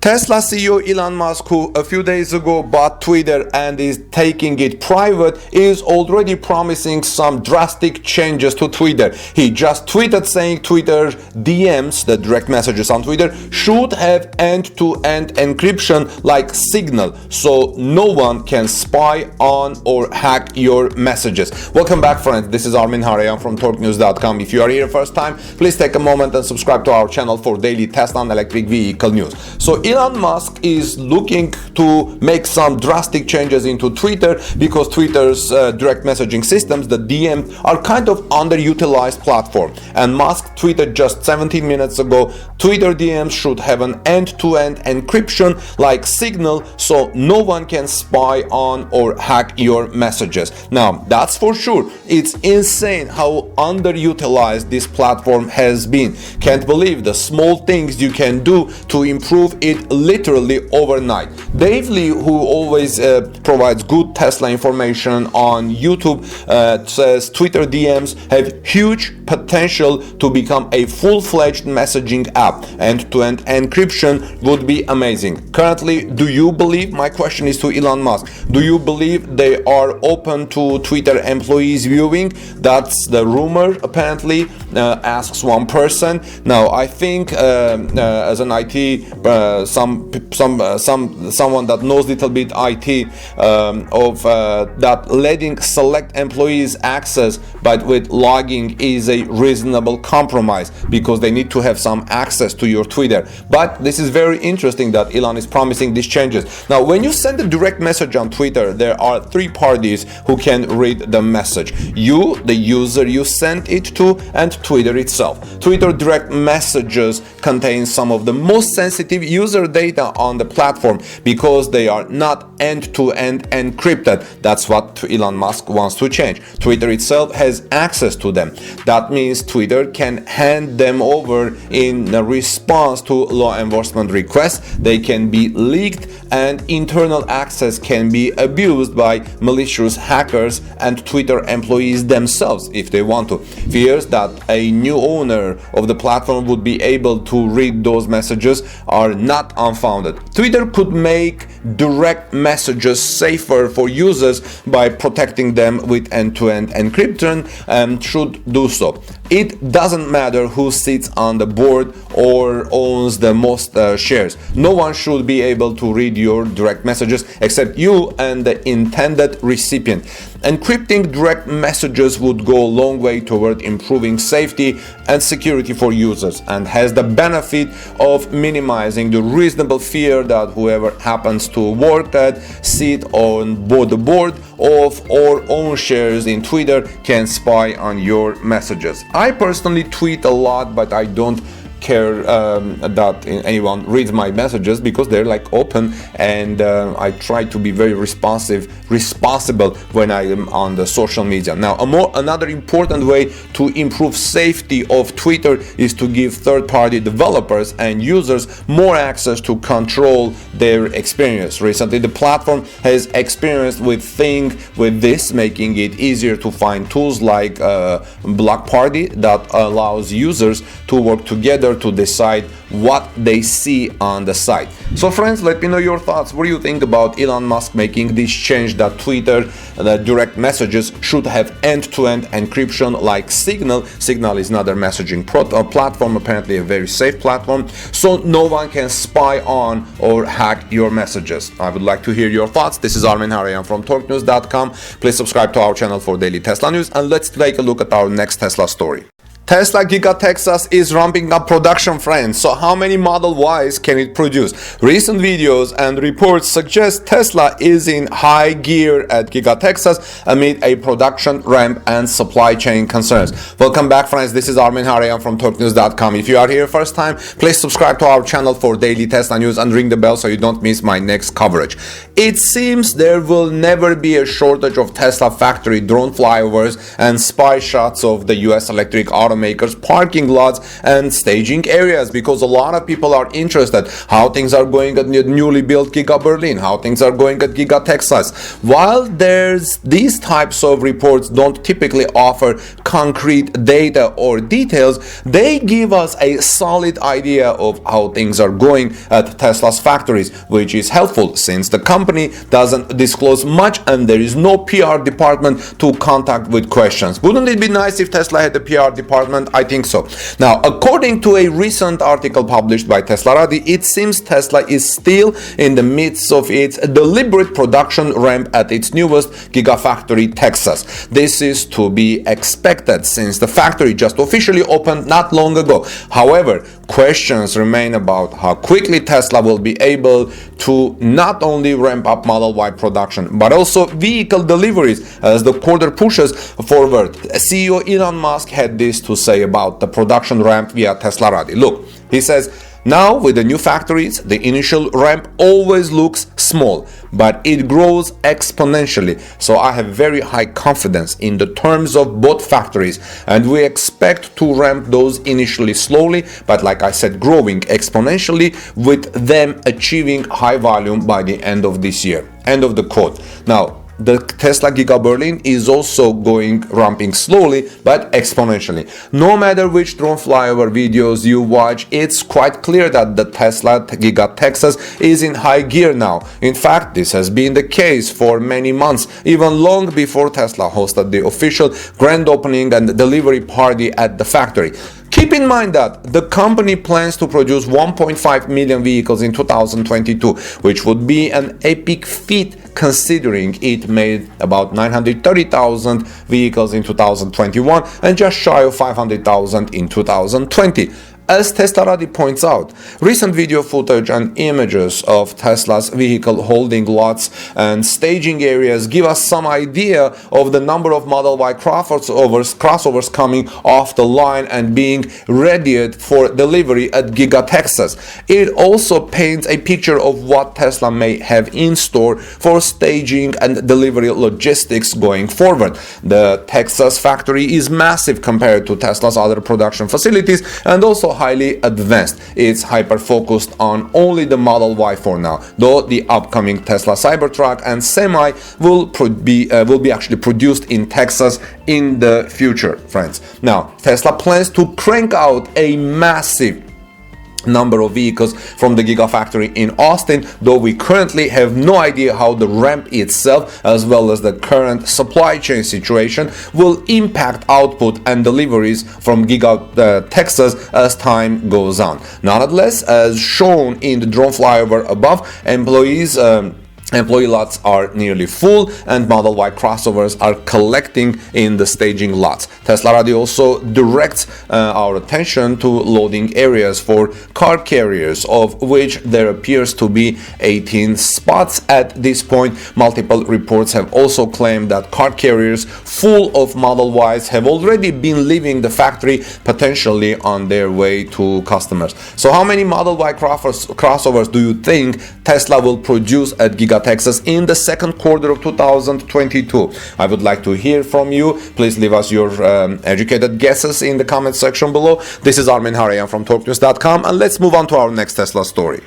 Tesla CEO Elon Musk, who a few days ago bought Twitter and is taking it private, is already promising some drastic changes to Twitter. He just tweeted saying Twitter DMs, the direct messages on Twitter, should have end-to-end encryption like Signal, so no one can spy on or hack your messages. Welcome back, friends. This is Armin Harayan from TorqueNews.com. If you are here first time, please take a moment and subscribe to our channel for daily Tesla and electric vehicle news. So Elon Musk is looking to make some drastic changes into Twitter because Twitter's direct messaging systems, the DM, are kind of underutilized platform. And Musk tweeted just 17 minutes ago, Twitter DMs should have an end-to-end encryption like Signal, so no one can spy on or hack your messages. Now, that's for sure. It's insane how underutilized this platform has been. Can't believe the small things you can do to improve it literally overnight. Dave Lee, who always provides good Tesla information on YouTube, says Twitter DMs have huge potential to become a full-fledged messaging app. End-to-end encryption would be amazing. Currently, do you believe, my question is to Elon Musk, do you believe they are open to Twitter employees viewing? That's the rumor, apparently, asks one person. Now, I think as an IT, someone that knows little bit IT, that letting select employees access but with logging is a reasonable compromise because they need to have some access to your Twitter. But this is very interesting that Elon is promising these changes. Now, when you send a direct message on Twitter, there are three parties who can read the message: you, the user you sent it to, and Twitter itself. Twitter direct messages contain some of the most sensitive user data on the platform because they are not end-to-end encrypted. That's what Elon Musk wants to change. Twitter itself has access to them. That means Twitter can hand them over in response to law enforcement requests. They can be leaked, and internal access can be abused by malicious hackers and Twitter employees themselves if they want to. Fears that a new owner of the platform would be able to read those messages are not unfounded. Twitter could make direct messages safer for users by protecting them with end-to-end encryption and should do so. It doesn't matter who sits on the board or owns the most shares. No one should be able to read your direct messages except you and the intended recipient. Encrypting direct messages would go a long way toward improving safety and security for users and has the benefit of minimizing the reasonable fear that whoever happens to work at, sit on the board of or own shares in Twitter can spy on your messages. I personally tweet a lot, but I don't care that anyone reads my messages because they're like open, and I try to be very responsible when I am on the social media. Now, another important way to improve safety of Twitter is to give third-party developers and users more access to control their experience. Recently, the platform has experienced with this, making it easier to find tools like Block Party that allows users to work together to decide what they see on the site. So friends, let me know your thoughts. What do you think about Elon Musk making this change that Twitter, the direct messages should have end-to-end encryption like Signal? Signal is another messaging platform, apparently a very safe platform, so no one can spy on or hack your messages. I would like to hear your thoughts. This is Armin Harayan from TorqueNews.com. Please subscribe to our channel for daily Tesla news, and let's take a look at our next Tesla story. Tesla Giga Texas is ramping up production, friends. So how many Model Ys can it produce? Recent videos and reports suggest Tesla is in high gear at Giga Texas amid a production ramp and supply chain concerns. Welcome back, friends. This is Armin Harayan from TorqueNews.com. If you are here first time, please subscribe to our channel for daily Tesla news and ring the bell so you don't miss my next coverage. It seems there will never be a shortage of Tesla factory drone flyovers and spy shots of the US electric auto automakers' parking lots and staging areas, because a lot of people are interested how things are going at newly built Giga Berlin, how things are going at Giga Texas. While these types of reports don't typically offer concrete data or details, they give us a solid idea of how things are going at Tesla's factories, which is helpful since the company doesn't disclose much and there is no PR department to contact with questions. Wouldn't it be nice if Tesla had a PR department? I think so. Now, according to a recent article published by Teslarati, it seems Tesla is still in the midst of its deliberate production ramp at its newest Gigafactory, Texas. This is to be expected since the factory just officially opened not long ago. However, questions remain about how quickly Tesla will be able to not only ramp up Model Y production, but also vehicle deliveries as the quarter pushes forward. CEO Elon Musk had this to say about the production ramp via Teslarati. Look, he says, now with the new factories, the initial ramp always looks small, but it grows exponentially. So I have very high confidence in the terms of both factories, and we expect to ramp those initially slowly, but like I said, growing exponentially, with them achieving high volume by the end of this year. End of the quote. Now, the Tesla Giga Berlin is also ramping slowly but exponentially. No matter which drone flyover videos you watch, it's quite clear that the Tesla Giga Texas is in high gear now. In fact, this has been the case for many months, even long before Tesla hosted the official grand opening and delivery party at the factory. Keep in mind that the company plans to produce 1.5 million vehicles in 2022, which would be an epic feat considering it made about 930,000 vehicles in 2021 and just shy of 500,000 in 2020. As Teslarati points out, recent video footage and images of Tesla's vehicle holding lots and staging areas give us some idea of the number of Model Y crossovers coming off the line and being readied for delivery at Giga Texas. It also paints a picture of what Tesla may have in store for staging and delivery logistics going forward. The Texas factory is massive compared to Tesla's other production facilities and also highly advanced. It's hyper-focused on only the Model Y for now, though the upcoming Tesla Cybertruck and Semi will be actually produced in Texas in the future, friends. Now, Tesla plans to crank out a massive number of vehicles from the Gigafactory in Austin, though we currently have no idea how the ramp itself, as well as the current supply chain situation, will impact output and deliveries from Giga Texas as time goes on. Nonetheless, as shown in the drone flyover above, employee lots are nearly full and Model Y crossovers are collecting in the staging lots. Teslarati also directs our attention to loading areas for car carriers, of which there appears to be 18 spots at this point. Multiple reports have also claimed that car carriers full of Model Ys have already been leaving the factory, potentially on their way to customers. So how many Model Y crossovers do you think Tesla will produce at Giga Texas in the second quarter of 2022? I would like to hear from you. Please leave us your educated guesses in the comment section below. This is Armin Harayan from TalkNews.com, and let's move on to our next Tesla story.